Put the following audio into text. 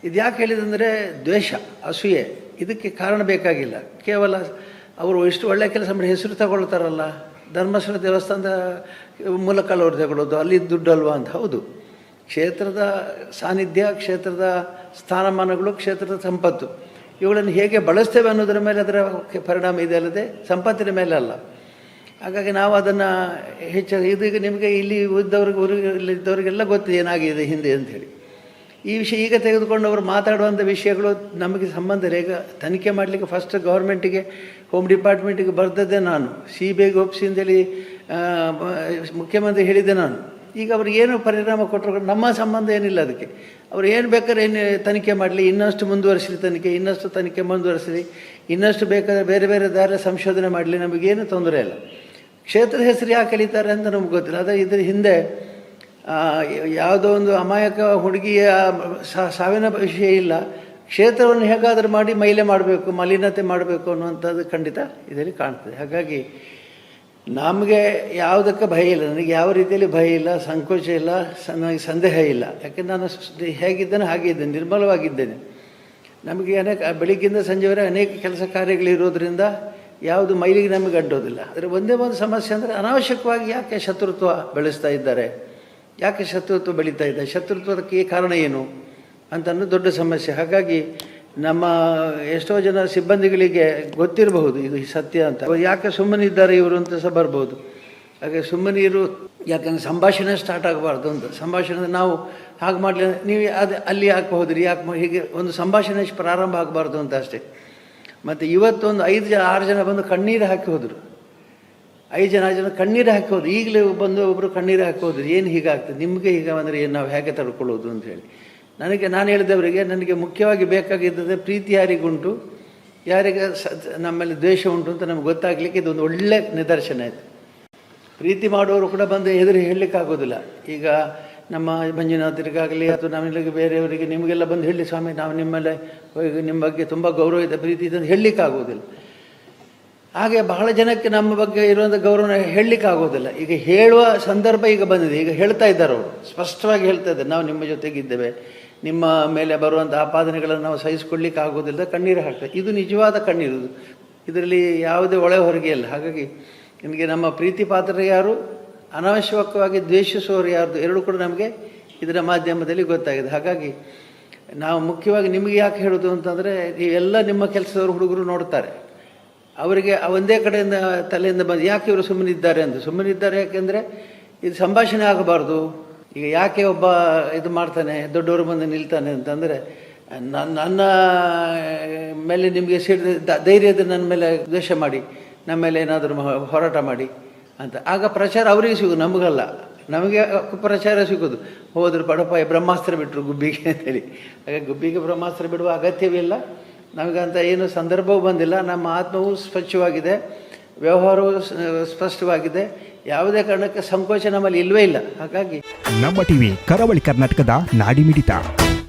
ಇದು ಯಾಕೆ ಹೇಳಿದಂದರೆ ದ್ವೇಷ, ಅಸೂಯೆ, ಇದಕ್ಕೆ ಕಾರಣ ಬೇಕಾಗಿಲ್ಲ. ಕೇವಲ ಅವರು ಎಷ್ಟು ಒಳ್ಳೆಯ ಕೆಲಸ ಮಾಡಿ ಹೆಸರು ತಗೊಳ್ತಾರಲ್ಲ, ಧರ್ಮಸ್ಥಳ ದೇವಸ್ಥಾನದ ಮೂಲಕ ಅವ್ರು ತಗೊಳ್ಳೋದು, ಅಲ್ಲಿ ದುಡ್ಡು ಅಲ್ವಾ ಅಂತ. ಹೌದು, ಕ್ಷೇತ್ರದ ಸಾನ್ನಿಧ್ಯ, ಕ್ಷೇತ್ರದ ಸ್ಥಾನಮಾನಗಳು, ಕ್ಷೇತ್ರದ ಸಂಪತ್ತು, ಇವುಗಳನ್ನು ಹೇಗೆ ಬಳಸ್ತೇವೆ ಅನ್ನೋದರ ಮೇಲೆ ಅದರ ಪರಿಣಾಮ ಇದೆ ಅಲ್ಲದೆ ಸಂಪತ್ತಿನ ಮೇಲೆ ಅಲ್ಲ. ಹಾಗಾಗಿ ನಾವು ಅದನ್ನು ಇದೀಗ ನಿಮಗೆ ಇಲ್ಲಿ ಇದ್ದವರಿಗೆಲ್ಲ ಗೊತ್ತಿದೆ ಏನಾಗಿದೆ ಹಿಂದೆ ಅಂಥೇಳಿ. ಈ ವಿಷಯ ಈಗ ತೆಗೆದುಕೊಂಡು ಅವರು ಮಾತಾಡುವಂಥ ವಿಷಯಗಳು ನಮಗೆ ಸಂಬಂಧ ಇಲ್ಲ. ಈಗ ತನಿಖೆ ಮಾಡಲಿಕ್ಕೆ ಫಸ್ಟ್ ಗೌರ್ಮೆಂಟಿಗೆ, ಹೋಮ್ ಡಿಪಾರ್ಟ್ಮೆಂಟಿಗೆ ಬರೆದದ್ದೇ ನಾನು, CBIಗೆ ಒಪ್ಪಿಸಿ ಅಂತೇಳಿ ಮುಖ್ಯಮಂತ್ರಿ ಹೇಳಿದ್ದೆ ನಾನು. ಈಗ ಅವ್ರು ಏನು ಪರಿಣಾಮ ಕೊಟ್ಟರು, ನಮ್ಮ ಸಂಬಂಧ ಏನಿಲ್ಲ ಅದಕ್ಕೆ. ಅವ್ರು ಏನು ಬೇಕಾದ್ರೆ ಏನು ತನಿಖೆ ಮಾಡಲಿ, ಇನ್ನಷ್ಟು ಮುಂದುವರಿಸಲಿ ತನಿಖೆ, ಇನ್ನಷ್ಟು ತನಿಖೆ ಮುಂದುವರಿಸಲಿ, ಇನ್ನಷ್ಟು ಬೇಕಾದರೆ ಬೇರೆ ಬೇರೆ ದಾರಿ ಸಂಶೋಧನೆ ಮಾಡಲಿ, ನಮಗೇನು ತೊಂದರೆ ಇಲ್ಲ. ಕ್ಷೇತ್ರದ ಹೆಸರು ಯಾಕೆ ಕಳೀತಾರೆ ಅಂತ ನಮ್ಗೆ ಗೊತ್ತಿಲ್ಲ. ಆದರೆ ಇದ್ರ ಹಿಂದೆ ಯಾವುದೋ ಒಂದು ಅಮಾಯಕ ಹುಡುಗಿಯ ಸಾವಿನ ವಿಷಯ ಇಲ್ಲ, ಕ್ಷೇತ್ರವನ್ನು ಹೇಗಾದರೂ ಮಾಡಿ ಮೈಲೆ ಮಾಡಬೇಕು, ಮಲಿನತೆ ಮಾಡಬೇಕು ಅನ್ನುವಂಥದ್ದು ಖಂಡಿತ ಇದರಲ್ಲಿ ಕಾಣ್ತದೆ. ಹಾಗಾಗಿ ನಮಗೆ ಯಾವುದಕ್ಕೆ ಭಯ ಇಲ್ಲ, ನನಗೆ ಯಾವ ರೀತಿಯಲ್ಲಿ ಭಯ ಇಲ್ಲ, ಸಂಕೋಚ ಇಲ್ಲ, ನನಗೆ ಸಂದೇಹ ಇಲ್ಲ. ಯಾಕೆಂದ್ರೆ ನಾನು ಹೇಗಿದ್ದೇನೆ ಹಾಗೆ ಇದ್ದೇನೆ, ನಿರ್ಮಲವಾಗಿದ್ದೇನೆ. ನಮಗೆ ಬೆಳಿಗ್ಗಿಂದ ಸಂಜೆವರೆಗೆ ಅನೇಕ ಕೆಲಸ ಕಾರ್ಯಗಳಿರೋದ್ರಿಂದ ಯಾವುದು ಮೈಲಿಗೆ ನಮಗೆ ಅಡ್ಡೋದಿಲ್ಲ. ಆದರೆ ಒಂದೇ ಒಂದು ಸಮಸ್ಯೆ ಅಂದರೆ ಅನಾವಶ್ಯಕವಾಗಿ ಯಾಕೆ ಶತ್ರುತ್ವ ಬೆಳೆಸ್ತಾ ಇದ್ದಾರೆ, ಯಾಕೆ ಶತ್ರುತ್ವ ಬೆಳೀತಾ ಇದೆ, ಶತ್ರುತ್ವಕ್ಕೆ ಕಾರಣ ಏನು ಅಂತ ಅನ್ನೋದು ದೊಡ್ಡ ಸಮಸ್ಯೆ. ಹಾಗಾಗಿ ನಮ್ಮ ಎಷ್ಟೋ ಜನ ಸಿಬ್ಬಂದಿಗಳಿಗೆ ಗೊತ್ತಿರಬಹುದು ಇದು ಸತ್ಯ ಅಂತ. ಯಾಕೆ ಸುಮ್ಮನಿದ್ದಾರೆ ಇವರು ಅಂತ ಸಹ ಬರ್ಬೋದು. ಹಾಗೆ ಸುಮ್ಮನೀರು, ಯಾಕಂದರೆ ಸಂಭಾಷಣೆ ಸ್ಟಾರ್ಟ್ ಆಗಬಾರ್ದು ಅಂತ. ಸಂಭಾಷಣೆ ನಾವು ಹಾಗೆ ಮಾಡಲಿ, ನೀವು ಅಲ್ಲಿ ಯಾಕೆ ಹೋದ್ರಿ, ಯಾಕೆ ಹೀಗೆ ಒಂದು ಸಂಭಾಷಣೆ ಪ್ರಾರಂಭ ಆಗಬಾರ್ದು ಅಂತ ಅಷ್ಟೇ. ಮತ್ತು ಇವತ್ತೊಂದು 5-6 ಜನ ಬಂದು ಕಣ್ಣೀರು ಹಾಕಿ ಹೋದರು, 5 ಜನ ಕಣ್ಣೀರು ಹಾಕಿ ಹೋದ್ರು. ಈಗಲೇ ಬಂದು ಒಬ್ಬರು ಕಣ್ಣೀರು ಹಾಕಿ ಹೋದ್ರು, ಏನು ಹೀಗಾಗ್ತದೆ ನಿಮಗೆ, ಹೀಗೆ ಅಂದರೆ ಏನು, ನಾವು ಹೇಗೆ ತಡ್ಕೊಳ್ಳೋದು ಅಂತ ಹೇಳಿ. ನಾನು ಹೇಳಿದವರಿಗೆ, ನನಗೆ ಮುಖ್ಯವಾಗಿ ಬೇಕಾಗಿದ್ದದೆ ಪ್ರೀತಿ ಯಾರಿಗುಂಟು, ಯಾರಿಗೆ ನಮ್ಮಲ್ಲಿ ದ್ವೇಷ ಉಂಟು ಅಂತ ನಮ್ಗೆ ಗೊತ್ತಾಗಲಿಕ್ಕೆ ಇದೊಂದು ಒಳ್ಳೆ ನಿದರ್ಶನ ಆಯಿತು. ಪ್ರೀತಿ ಮಾಡುವವರು ಕೂಡ ಬಂದು ಎದುರು ಹೇಳಲಿಕ್ಕಾಗೋದಿಲ್ಲ. ಈಗ ನಮ್ಮ ಮಂಜುನಾಥರಿಗಾಗಲಿ ಅಥವಾ ನಮಗೆ ಬೇರೆಯವರಿಗೆ ನಿಮಗೆಲ್ಲ ಬಂದು ಹೇಳಿ, ಸ್ವಾಮಿ ನಾವು ನಿಮ್ಮ ಬಗ್ಗೆ ತುಂಬ ಗೌರವ ಇದೆ, ಪ್ರೀತಿ ಇದೆ ಅಂತ ಹೇಳಲಿಕ್ಕಾಗೋದಿಲ್ಲ. ಹಾಗೆ ಬಹಳ ಜನಕ್ಕೆ ನಮ್ಮ ಬಗ್ಗೆ ಇರುವಂಥ ಗೌರವನ ಹೇಳಲಿಕ್ಕಾಗೋದಿಲ್ಲ. ಈಗ ಹೇಳುವ ಸಂದರ್ಭ ಈಗ ಬಂದಿದೆ, ಈಗ ಹೇಳ್ತಾ ಇದ್ದಾರೆ ಅವರು, ಸ್ಪಷ್ಟವಾಗಿ ಹೇಳ್ತಾ ಇದ್ದಾರೆ, ನಾವು ನಿಮ್ಮ ಜೊತೆಗಿದ್ದೇವೆ, ನಿಮ್ಮ ಮೇಲೆ ಬರುವಂಥ ಆಪಾದನೆಗಳನ್ನು ನಾವು ಸಹಿಸಿಕೊಳ್ಳಿಕ್ಕೆ ಆಗೋದಿಲ್ಲ, ಕಣ್ಣೀರು ಹಾಕ್ತಾರೆ. ಇದು ನಿಜವಾದ ಕಣ್ಣೀರು, ಇದರಲ್ಲಿ ಯಾವುದೇ ಒಳೆ ಹೊರಗೆ ಇಲ್ಲ. ಹಾಗಾಗಿ ನಿಮಗೆ ನಮ್ಮ ಪ್ರೀತಿ ಪಾತ್ರ ಯಾರು, ಅನಾವಶ್ಯಕವಾಗಿ ದ್ವೇಷಿಸುವವರು ಯಾರ್ದು, ಎರಡೂ ಕೂಡ ನಮಗೆ ಇದರ ಮಾಧ್ಯಮದಲ್ಲಿ ಗೊತ್ತಾಗಿದೆ. ಹಾಗಾಗಿ ನಾವು ಮುಖ್ಯವಾಗಿ ನಿಮಗೆ ಯಾಕೆ ಹೇಳೋದು ಅಂತಂದರೆ, ನೀವೆಲ್ಲ ನಿಮ್ಮ ಕೆಲಸದವರು ಹುಡುಗರು ನೋಡ್ತಾರೆ, ಅವರಿಗೆ ಒಂದೇ ಕಡೆಯಿಂದ ತಲೆಯಿಂದ ಬಂದು ಯಾಕೆ ಇವರು ಸುಮ್ಮನಿದ್ದಾರೆ ಅಂತ. ಸುಮ್ಮನಿದ್ದಾರೆ ಯಾಕೆಂದರೆ ಇದು ಸಂಭಾಷಣೆ ಆಗಬಾರ್ದು. ಈಗ ಯಾಕೆ ಒಬ್ಬ ಇದು ಮಾಡ್ತಾನೆ, ದೊಡ್ಡವರು ಬಂದು ನಿಲ್ತಾನೆ ಅಂತಂದರೆ, ನನ್ನ ಮೇಲೆ ನಿಮಗೆ ಧೈರ್ಯದ ನನ್ನ ಮೇಲೆ ದ್ವೇಷ ಮಾಡಿ, ನಮ್ಮ ಮೇಲೆ ಏನಾದರೂ ಹೋರಾಟ ಮಾಡಿ ಅಂತ. ಆಗ ಪ್ರಚಾರ ಅವರಿಗೆ ಸಿಗೋದು, ನಮಗಲ್ಲ. ನಮಗೆ ಪ್ರಚಾರ ಸಿಗೋದು, ಹೋದ್ರು ಪಡಪ ಬ್ರಹ್ಮಾಸ್ತ್ರ ಬಿಟ್ಟರು ಗುಬ್ಬಿಗೆ ಅಂತೇಳಿ. ಹಾಗೆ ಗುಬ್ಬಿಗೆ ಬ್ರಹ್ಮಾಸ್ತ್ರ ಬಿಡುವ ಅಗತ್ಯವಿಲ್ಲ, ನಮಗಂತ ಏನು ಸಂದರ್ಭವೂ ಬಂದಿಲ್ಲ. ನಮ್ಮ ಆತ್ಮವೂ ಸ್ವಚ್ಛವಾಗಿದೆ, ವ್ಯವಹಾರವೂ ಸ್ಪಷ್ಟವಾಗಿದೆ, ಯಾವುದೇ ಕಾರಣಕ್ಕೆ ಸಂಕೋಚ ನಮ್ಮಲ್ಲಿ ಇಲ್ಲವೇ ಇಲ್ಲ. ಹಾಗಾಗಿ ನಮ್ಮ ಟಿವಿ ಕರಾವಳಿ ಕರ್ನಾಟಕದ ನಾಡಿಮಿಡಿತ.